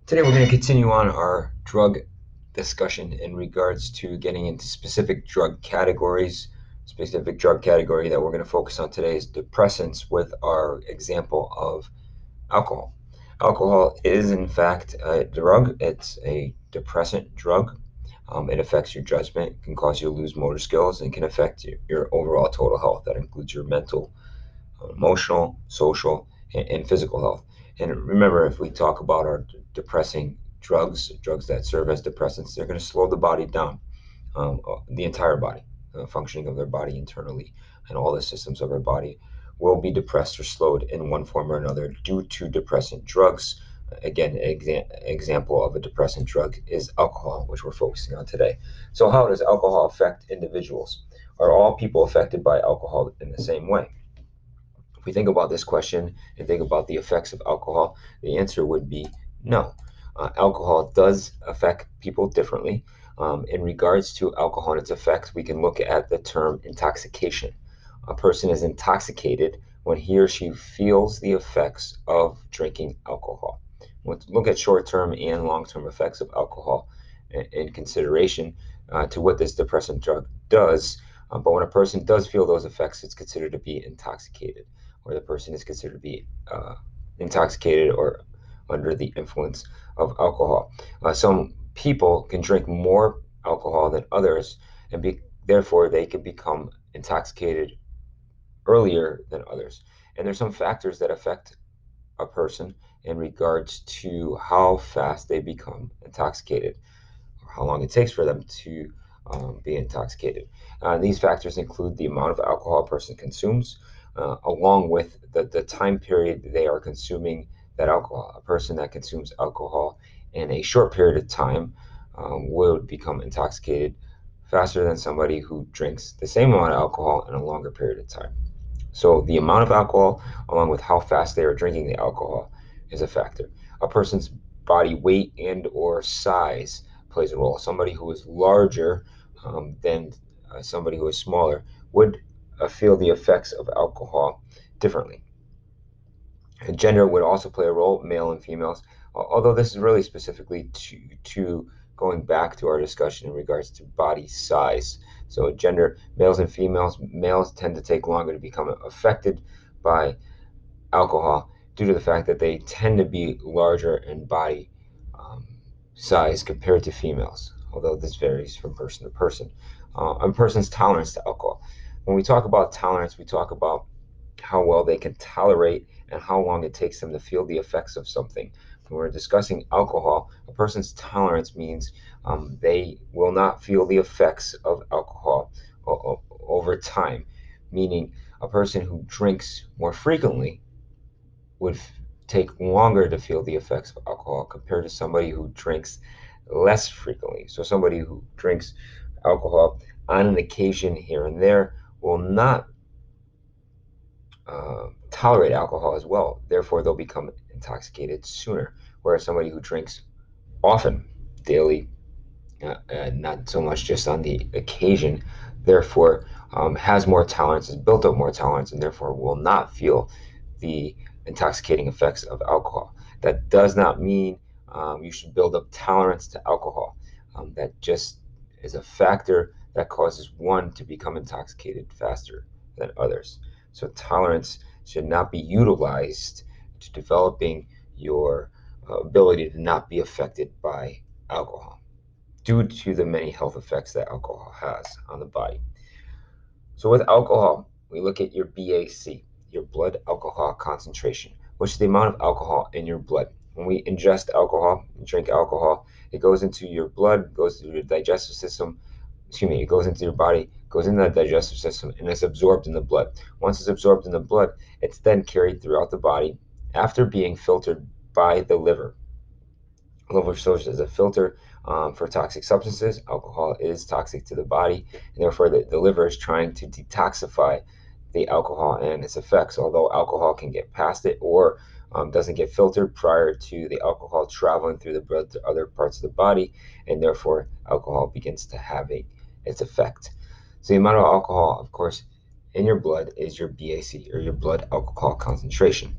Today we're going to continue on our drug discussion in regards to getting into specific drug categories. Specific drug category that we're going to focus on today is depressants with our example of alcohol. Alcohol is in fact a drug. It's a depressant drug. It affects your judgment, can cause you to lose motor skills, and can affect your overall total health. That includes your mental, emotional, social, and physical health. And remember, if we talk about our depressing drugs that serve as depressants, they're going to slow the body down, the entire body, functioning of their body internally, and all the systems of our body will be depressed or slowed in one form or another due to depressant drugs. Again, example of a depressant drug is alcohol, which we're focusing on today. So, how does alcohol affect individuals? Are all people affected by alcohol in the same way? If we think about this question and think about the effects of alcohol, the answer would be no. Alcohol does affect people differently. In regards to alcohol and its effects, we can look at the term intoxication. A person is intoxicated when he or she feels the effects of drinking alcohol. We'll look at short term and long term effects of alcohol in consideration to what this depressant drug does. But when a person does feel those effects, it's considered to be intoxicated, or the person is considered to be intoxicated or under the influence of alcohol. Some people can drink more alcohol than others, and therefore they can become intoxicated earlier than others. And there's some factors that affect a person in regards to how fast they become intoxicated, how long it takes for them to be intoxicated. These factors include the amount of alcohol a person consumes, along with the time period they are consuming that alcohol. A person that consumes alcohol in a short period of time would become intoxicated faster than somebody who drinks the same amount of alcohol in a longer period of time. So the amount of alcohol, along with how fast they are drinking the alcohol, is a factor. A person's body weight and or size plays a role. Somebody who is larger than somebody who is smaller would feel the effects of alcohol differently. And gender would also play a role, male and females, although this is really specifically to going back to our discussion in regards to body size. So gender, males and females, males tend to take longer to become affected by alcohol due to the fact that they tend to be larger in body um, size compared to females, although this varies from person to person. A person's tolerance to alcohol. When we talk about tolerance, we talk about how well they can tolerate and how long it takes them to feel the effects of something. When we're discussing alcohol, a person's tolerance means they will not feel the effects of alcohol over time, meaning a person who drinks more frequently would take longer to feel the effects of alcohol compared to somebody who drinks less frequently. So, somebody who drinks alcohol on an occasion here and there will not tolerate alcohol as well. Therefore, they'll become intoxicated sooner. Whereas somebody who drinks often, daily, not so much just on the occasion, therefore has more tolerance, has built up more tolerance, and therefore will not feel the intoxicating effects of alcohol. That does not mean you should build up tolerance to alcohol. That just is a factor that causes one to become intoxicated faster than others. So tolerance should not be utilized to developing your ability to not be affected by alcohol due to the many health effects that alcohol has on the body. So with alcohol, we look at your BAC, your blood alcohol concentration, which is the amount of alcohol in your blood. When we ingest alcohol, drink alcohol, it goes into your blood, goes through your digestive system, it goes into your body, goes into the digestive system, and it's absorbed in the blood. Once it's absorbed in the blood, it's then carried throughout the body after being filtered by the liver. Liver serves as a filter for toxic substances. Alcohol is toxic to the body, and therefore the liver is trying to detoxify the alcohol and its effects. Although alcohol can get past it or doesn't get filtered prior to the alcohol traveling through the blood to other parts of the body, and therefore alcohol begins to have its effect. So the amount of alcohol, of course, in your blood is your BAC, or your blood alcohol concentration.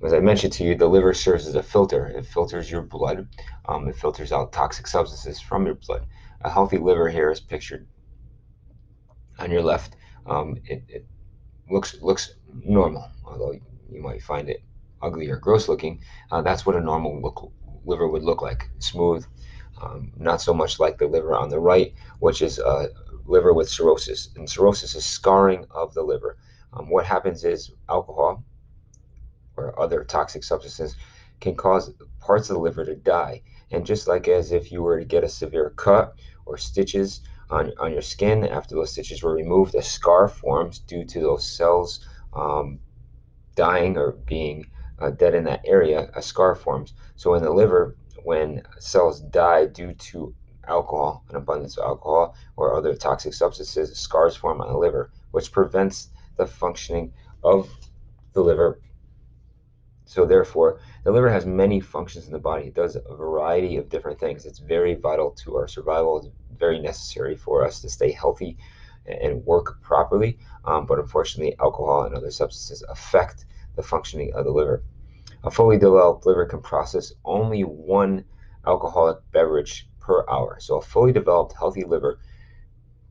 As I mentioned to you, the liver serves as a filter. It filters your blood. It filters out toxic substances from your blood. A healthy liver here is pictured on your left. It looks normal, although you might find it ugly or gross looking. That's what a liver would look like, smooth, not so much like the liver on the right, which is a liver with cirrhosis. And cirrhosis is scarring of the liver. What happens is alcohol or other toxic substances can cause parts of the liver to die. And just like as if you were to get a severe cut or stitches on your skin, after those stitches were removed, a scar forms due to those cells dying or being dead in that area. A scar forms. So in the liver, when cells die due to alcohol, an abundance of alcohol or other toxic substances, scars form on the liver, which prevents the functioning of the liver. So therefore, the liver has many functions in the body. It does a variety of different things. It's very vital to our survival. It's very necessary for us to stay healthy and work properly. But unfortunately, alcohol and other substances affect the functioning of the liver. A fully developed liver can process only one alcoholic beverage per hour. So a fully developed healthy liver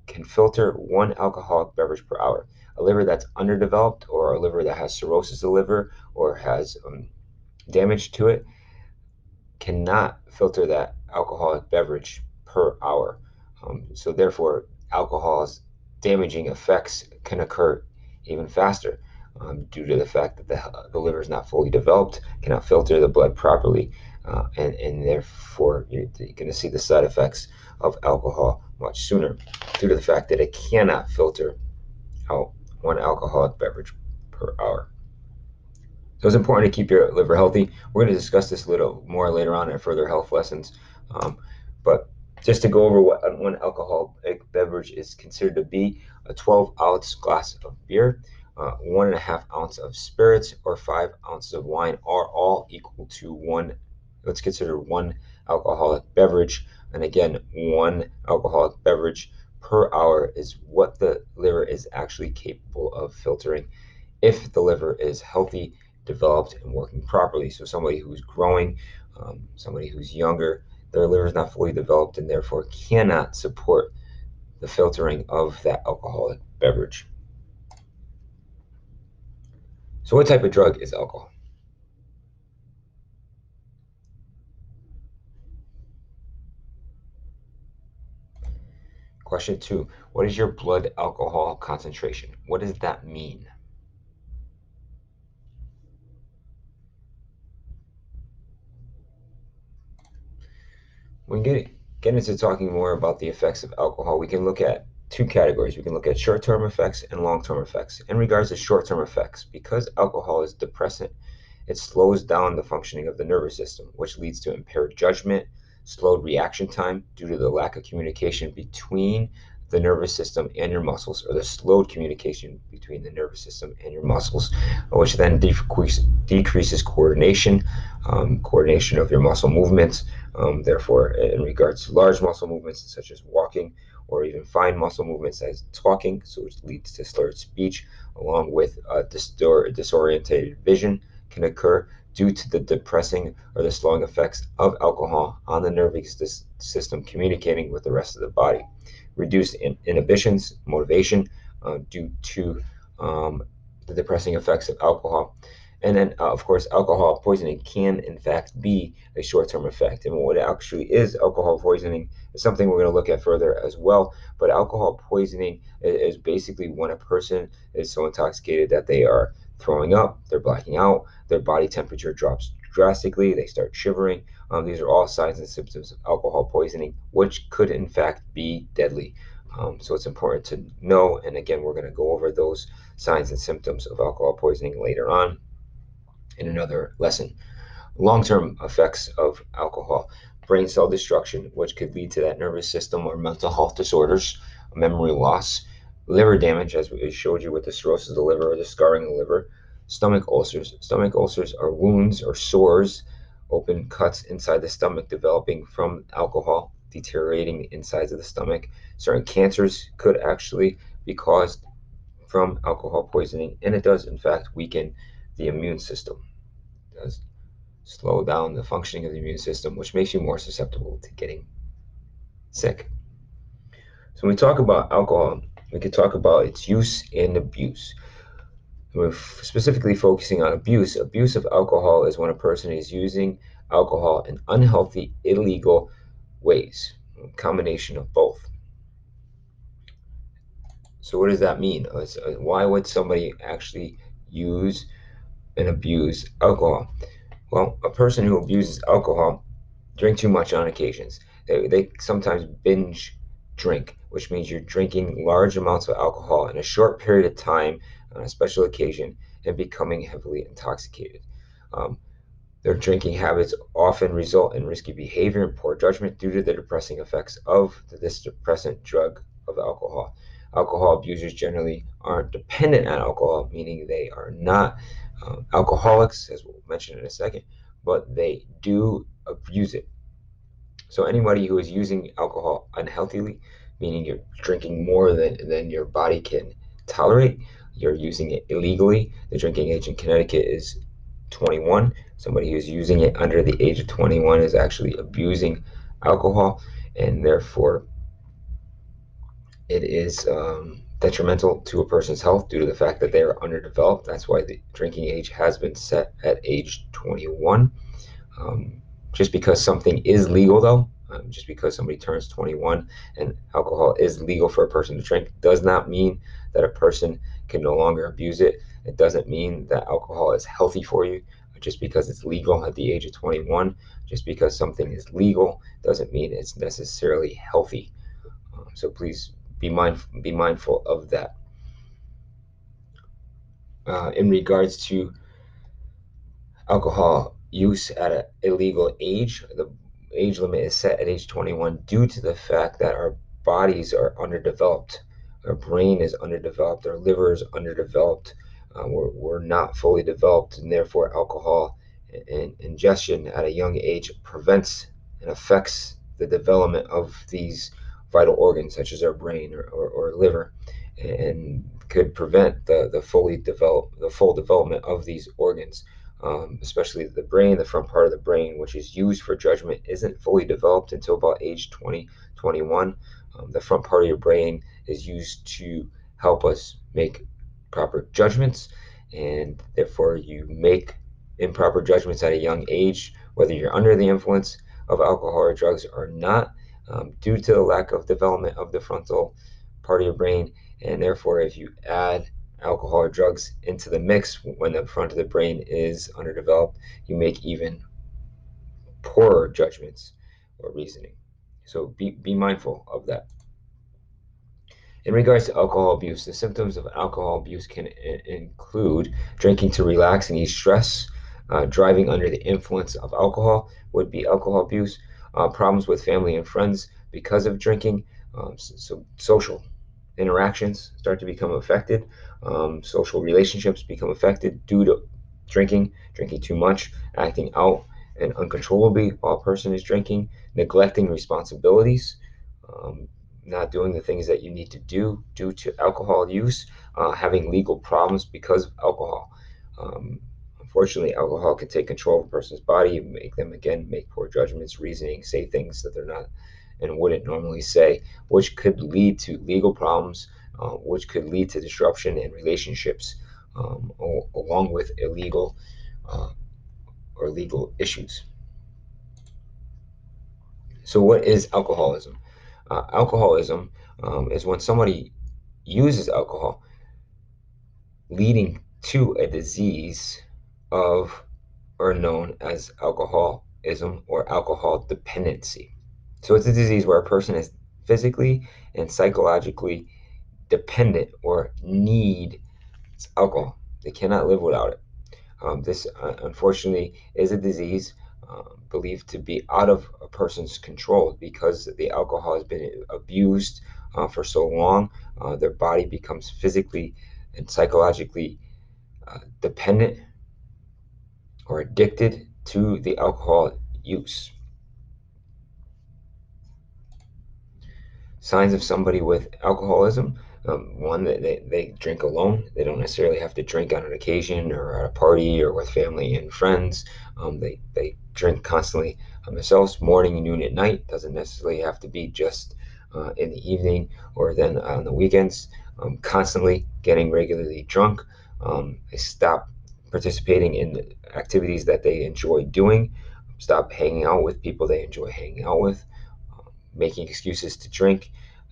can filter one alcoholic beverage per hour. A liver that's underdeveloped, or a liver that has cirrhosis of the liver, or has damage to it, cannot filter that alcoholic beverage per hour. So therefore, alcohol's damaging effects can occur even faster due to the fact that the liver is not fully developed, cannot filter the blood properly, and therefore you're going to see the side effects of alcohol much sooner due to the fact that it cannot filter out one alcoholic beverage per hour. So it's important to keep your liver healthy. We're going to discuss this a little more later on in further health lessons. But just to go over what one alcoholic beverage is considered to be: a 12-ounce glass of beer, 1.5 ounce of spirits, or 5 ounces of wine are all equal to one. Let's consider one alcoholic beverage. And again, one alcoholic beverage per hour is what the liver is actually capable of filtering if the liver is healthy, developed, and working properly. So somebody who's growing, somebody who's younger, their liver is not fully developed and therefore cannot support the filtering of that alcoholic beverage. So what type of drug is alcohol? Question two, what is your blood alcohol concentration? What does that mean? When get into talking more about the effects of alcohol, we can look at two categories. We can look at short-term effects and long-term effects. In regards to short-term effects, because alcohol is depressant, it slows down the functioning of the nervous system, which leads to impaired judgment, slowed reaction time due to the lack of communication between the nervous system and your muscles, or the slowed communication between the nervous system and your muscles, which then decreases coordination of your muscle movements. Therefore, in regards to large muscle movements such as walking, or even fine muscle movements as talking, so which leads to slurred speech, along with disorientated vision, can occur due to the depressing or the slowing effects of alcohol on the nervous system communicating with the rest of the body. Reduced inhibitions, motivation due to the depressing effects of alcohol. And then, of course, alcohol poisoning can, in fact, be a short-term effect. And what actually is alcohol poisoning is something we're going to look at further as well. But alcohol poisoning is basically when a person is so intoxicated that they are throwing up, they're blacking out, their body temperature drops drastically, they start shivering. These are all signs and symptoms of alcohol poisoning, which could, in fact, be deadly. So it's important to know. And again, we're going to go over those signs and symptoms of alcohol poisoning later on in another lesson. Long-term effects of alcohol: brain cell destruction, which could lead to that nervous system or mental health disorders, memory loss, liver damage, as we showed you with the cirrhosis of the liver or the scarring of the liver, stomach ulcers. Stomach ulcers are wounds or sores, open cuts inside the stomach developing from alcohol, deteriorating insides of the stomach. Certain cancers could actually be caused from alcohol poisoning, and it does, in fact, weaken the immune system. does slow down the functioning of the immune system, which makes you more susceptible to getting sick. So when we talk about alcohol, we could talk about its use and abuse. We're specifically focusing on abuse. Abuse of alcohol is when a person is using alcohol in unhealthy, illegal ways, a combination of both. So what does that mean? Why would somebody actually use and abuse alcohol? Well, a person who abuses alcohol drink too much on occasions. They sometimes binge drink, which means you're drinking large amounts of alcohol in a short period of time on a special occasion and becoming heavily intoxicated. Um, their drinking habits often result in risky behavior and poor judgment due to the depressing effects of this depressant drug of alcohol. Alcohol abusers generally aren't dependent on alcohol, meaning they are not alcoholics, as we'll mention in a second, but they do abuse it. So anybody who is using alcohol unhealthily, meaning you're drinking more than your body can tolerate, you're using it illegally. The drinking age in Connecticut is 21. Somebody who's using it under the age of 21 is actually abusing alcohol, and therefore it is detrimental to a person's health due to the fact that they are underdeveloped. That's why the drinking age has been set at age 21. Just because something is legal, though, just because somebody turns 21 and alcohol is legal for a person to drink, does not mean that a person can no longer abuse it. It doesn't mean that alcohol is healthy for you just because it's legal at the age of 21. Just because something is legal doesn't mean it's necessarily healthy. So please be mindful of that. In regards to alcohol use at an illegal age. The age limit is set at age 21 due to the fact that our bodies are underdeveloped. Our brain is underdeveloped, our liver is underdeveloped. We're not fully developed, and therefore, alcohol ingestion at a young age prevents and affects the development of these vital organs, such as our brain or liver, and could prevent the full development of these organs. Especially the brain, the front part of the brain, which is used for judgment, isn't fully developed until about age 20, 21. The front part of your brain is used to help us make proper judgments, and therefore you make improper judgments at a young age, whether you're under the influence of alcohol or drugs or not, due to the lack of development of the frontal part of your brain. And therefore, if you add alcohol or drugs into the mix when the front of the brain is underdeveloped, you make even poorer judgments or reasoning. So be mindful of that. In regards to alcohol abuse, the symptoms of alcohol abuse can include drinking to relax and ease stress, driving under the influence of alcohol would be alcohol abuse, problems with family and friends because of drinking, so social interactions start to become affected, social relationships become affected due to drinking too much, acting out and uncontrollably while a person is drinking, neglecting responsibilities, um, not doing the things that you need to do due to alcohol use, having legal problems because of alcohol. Um, Unfortunately, alcohol can take control of a person's body, make them again make poor judgments, reasoning, say things that they're not and wouldn't normally say, which could lead to legal problems, which could lead to disruption in relationships, along with illegal uh, or legal issues. So, what is alcoholism? Alcoholism is when somebody uses alcohol, leading to a disease of or known as alcoholism or alcohol dependency. So it's a disease where a person is physically and psychologically dependent or need alcohol. They cannot live without it. This, unfortunately, is a disease believed to be out of a person's control because the alcohol has been abused for so long. Their body becomes physically and psychologically dependent or addicted to the alcohol use. Signs of somebody with alcoholism. One, that they drink alone. They don't necessarily have to drink on an occasion or at a party or with family and friends. They drink constantly themselves, morning, noon, at night. Doesn't necessarily have to be just in the evening or then on the weekends. Constantly getting regularly drunk. They stop participating in activities that they enjoy doing. Stop hanging out with people they enjoy hanging out with. Making excuses to drink,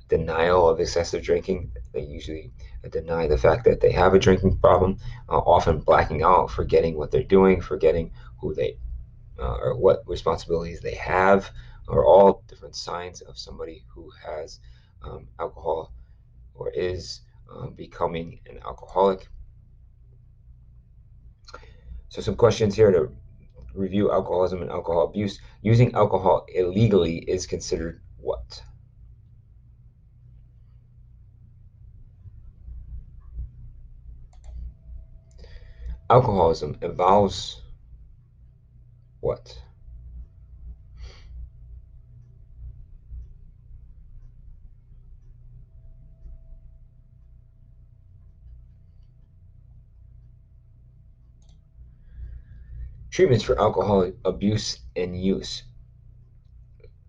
denial of excessive drinking. They usually deny the fact that they have a drinking problem, often blacking out, forgetting what they're doing, forgetting who they or what responsibilities they have, are all different signs of somebody who has alcohol or is becoming an alcoholic. So, some questions here to review alcoholism and alcohol abuse. Using alcohol illegally is considered what? Alcoholism involves what? Treatments for alcohol abuse and use.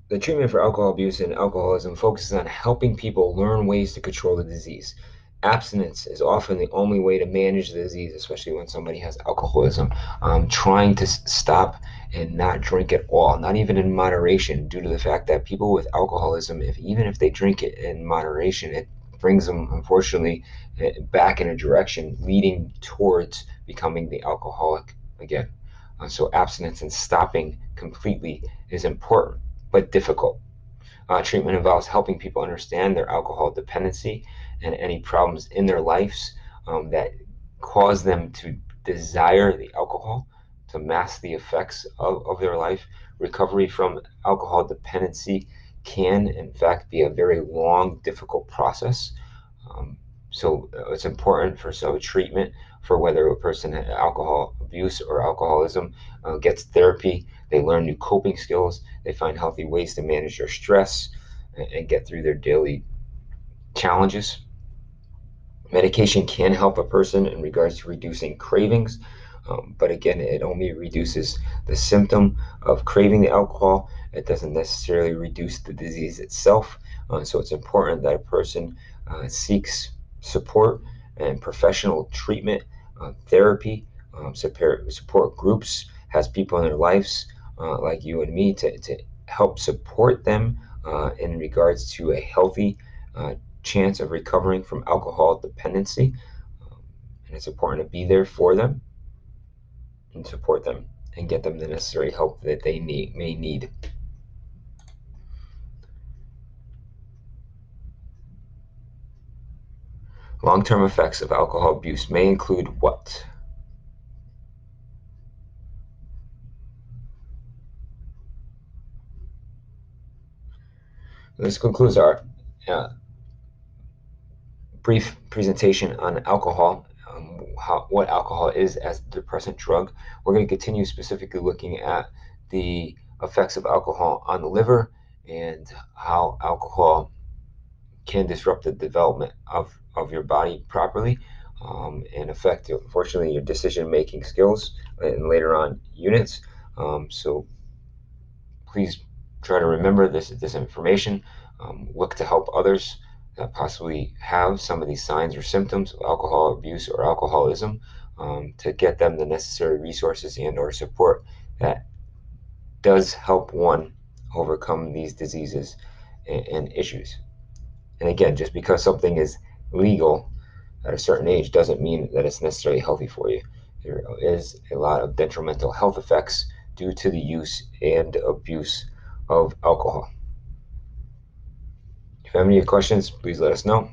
The treatment for alcohol abuse and alcoholism focuses on helping people learn ways to control the disease. Abstinence is often the only way to manage the disease, especially when somebody has alcoholism. Trying to stop and not drink at all, not even in moderation, due to the fact that people with alcoholism, even if they drink it in moderation, it brings them, unfortunately, back in a direction leading towards becoming the alcoholic again. So abstinence and stopping completely is important but difficult. Treatment involves helping people understand their alcohol dependency and any problems in their lives that cause them to desire the alcohol, to mask the effects of their life. Recovery from alcohol dependency can, in fact, be a very long, difficult process. Um, so it's important for treatment for whether a person had alcohol abuse or alcoholism gets therapy. They learn new coping skills. They find healthy ways to manage their stress and get through their daily challenges. Medication can help a person in regards to reducing cravings, but again, it only reduces the symptom of craving the alcohol. It doesn't necessarily reduce the disease itself. So it's important that a person seeks support and professional treatment, therapy, support groups, has people in their lives like you and me to help support them in regards to a healthy chance of recovering from alcohol dependency. Um, and it's important to be there for them and support them and get them the necessary help that they may need. Long-term effects of alcohol abuse may include what? This concludes our uh, brief presentation on alcohol, what alcohol is as a depressant drug. We're going to continue specifically looking at the effects of alcohol on the liver and how alcohol can disrupt the development of your body properly and affect, unfortunately, your decision making skills and later on units. So please try to remember this information. Look to help others that possibly have some of these signs or symptoms of alcohol abuse or alcoholism to get them the necessary resources and or support that does help one overcome these diseases and issues. And again, just because something is legal at a certain age doesn't mean that it's necessarily healthy for you. There is a lot of detrimental health effects due to the use and abuse of alcohol. If you have any questions, please let us know.